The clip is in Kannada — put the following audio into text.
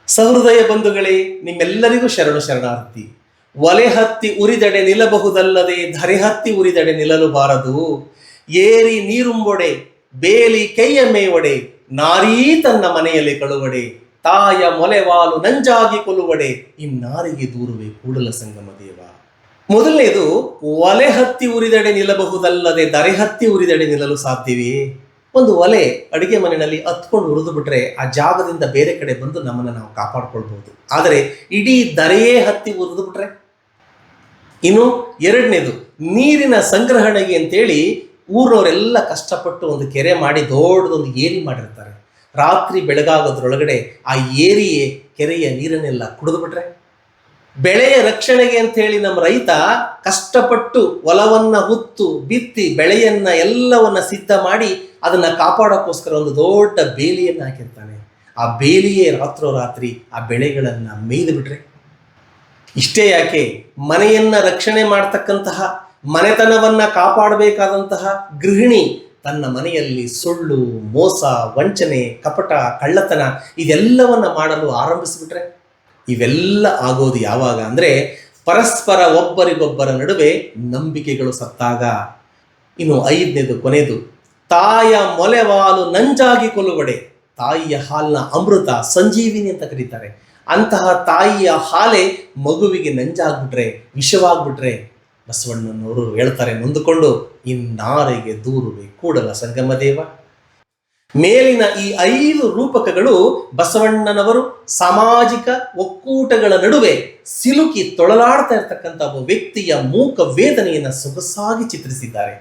ಸಹೃದಯ ಬಂಧುಗಳೇ, ನಿಮ್ಮೆಲ್ಲರಿಗೂ ಶರಣು ಶರಣಾರ್ಥಿ. ಒಲೆ ಹತ್ತಿ ಉರಿದೆಡೆ ನಿಲ್ಲಬಹುದಲ್ಲದೆ ಧರೆ ಹತ್ತಿ ಉರಿದೆಡೆ ನಿಲ್ಲಲು ಬಾರದು. ಏರಿ ನೀರುಂಬೊಡೆ ಬೇಲಿ ಕೈಯ ಮೇವಡೆ, ನಾರೀ ತನ್ನ ಮನೆಯಲ್ಲಿ ಕಳುವಡೆ, ತಾಯ ಮೊಲೆವಾಲು ನಂಜಾಗಿ ಕೊಲುವಡೆ, ಇನ್ನಾರಿಗೆ ದೂರುವೆ ಕೂಡಲ ಸಂಗಮ ದೇವ. ಮೊದಲನೇದು, ಒಲೆ ಹತ್ತಿ ಉರಿದೆಡೆ ನಿಲ್ಲಬಹುದಲ್ಲದೆ ಧರೆ ಹತ್ತಿ ಉರಿದೆಡೆ ನಿಲ್ಲಲು ಸಾಧ್ಯವೇ? ಒಂದು ಒಲೆ ಅಡುಗೆ ಮನೆಯಲ್ಲಿ ಹತ್ಕೊಂಡು ಉರಿದು ಬಿಟ್ರೆ ಆ ಜಾಗದಿಂದ ಬೇರೆ ಕಡೆ ಬಂದು ನಮ್ಮನ್ನು ನಾವು ಕಾಪಾಡ್ಕೊಳ್ಬಹುದು. ಆದರೆ ಇಡೀ ಧರೆಯೇ ಹತ್ತಿ ಉರಿದು ಬಿಟ್ರೆ? ಇನ್ನು ಎರಡನೇದು, ನೀರಿನ ಸಂಗ್ರಹಣೆಗೆ ಅಂತೇಳಿ ಊರಿನವರೆಲ್ಲ ಕಷ್ಟಪಟ್ಟು ಒಂದು ಕೆರೆ ಮಾಡಿ ದೊಡ್ಡದೊಂದು ಏರಿ ಮಾಡಿರ್ತಾರೆ. ರಾತ್ರಿ ಬೆಳಗಾಗೋದ್ರೊಳಗಡೆ ಆ ಏರಿಯೇ ಕೆರೆಯ ನೀರನ್ನೆಲ್ಲ ಕುಡಿದು ಬಿಟ್ರೆ? ಬೆಳೆಯ ರಕ್ಷಣೆಗೆ ಅಂತ ಹೇಳಿ ನಮ್ಮ ರೈತ ಕಷ್ಟಪಟ್ಟು ಹೊಲವನ್ನ ಹುತ್ತು ಬಿತ್ತಿ ಬೆಳೆಯನ್ನ ಎಲ್ಲವನ್ನ ಸಿದ್ಧ ಮಾಡಿ ಅದನ್ನ ಕಾಪಾಡೋಕ್ಕೋಸ್ಕರ ಒಂದು ದೊಡ್ಡ ಬೇಲಿಯನ್ನ ಹಾಕಿರ್ತಾನೆ. ಆ ಬೇಲಿಯೇ ರಾತ್ರೋರಾತ್ರಿ ಆ ಬೆಳೆಗಳನ್ನ ಮೇಯ್ದು ಬಿಟ್ರೆ? ಇಷ್ಟೇ ಯಾಕೆ, ಮನೆಯನ್ನ ರಕ್ಷಣೆ ಮಾಡ್ತಕ್ಕಂತಹ, ಮನೆತನವನ್ನ ಕಾಪಾಡಬೇಕಾದಂತಹ ಗೃಹಿಣಿ ತನ್ನ ಮನೆಯಲ್ಲಿ ಸುಳ್ಳು, ಮೋಸ, ವಂಚನೆ, ಕಪಟ, ಕಳ್ಳತನ ಇದೆಲ್ಲವನ್ನ ಮಾಡಲು ಆರಂಭಿಸಿಬಿಟ್ರೆ? ಇವೆಲ್ಲ ಆಗೋದು ಯಾವಾಗ ಅಂದರೆ ಪರಸ್ಪರ ಒಬ್ಬರಿಗೊಬ್ಬರ ನಡುವೆ ನಂಬಿಕೆಗಳು ಸತ್ತಾಗ. ಇನ್ನು ಐದನೇದು, ಕೊನೆಯದು, ತಾಯ ಮೊಲೆವಾಲು ನಂಜಾಗಿ ಕೊಲುವಡೆ. ತಾಯಿಯ ಹಾಲಿನ ಅಮೃತ, ಸಂಜೀವಿನಿ ಅಂತ ಕರೀತಾರೆ. ಅಂತಹ ತಾಯಿಯ ಹಾಲೆ ಮಗುವಿಗೆ ನಂಜಾಗ್ಬಿಟ್ರೆ, ವಿಷವಾಗ್ಬಿಟ್ರೆ ಬಸವಣ್ಣನವರು ಹೇಳ್ತಾರೆ ನೊಂದುಕೊಂಡು, ಇನ್ನಾರಿಗೆ ದೂರುವೆ ಕೂಡಲ ಸಂಗಮ ದೇವ. ಮೇಲಿನ ಈ 5 ರೂಪಕಗಳು ಬಸವಣ್ಣನವರು ಸಾಮಾಜಿಕ ಒಕ್ಕೂಟಗಳ ನಡುವೆ ಸಿಲುಕಿ ತೊಳಲಾಡ್ತಾ ಇರ್ತಕ್ಕಂಥ ಒಬ್ಬ ವ್ಯಕ್ತಿಯ ಮೂಕ ವೇದನೆಯನ್ನು ಸೊಗಸಾಗಿ ಚಿತ್ರಿಸಿದ್ದಾರೆ.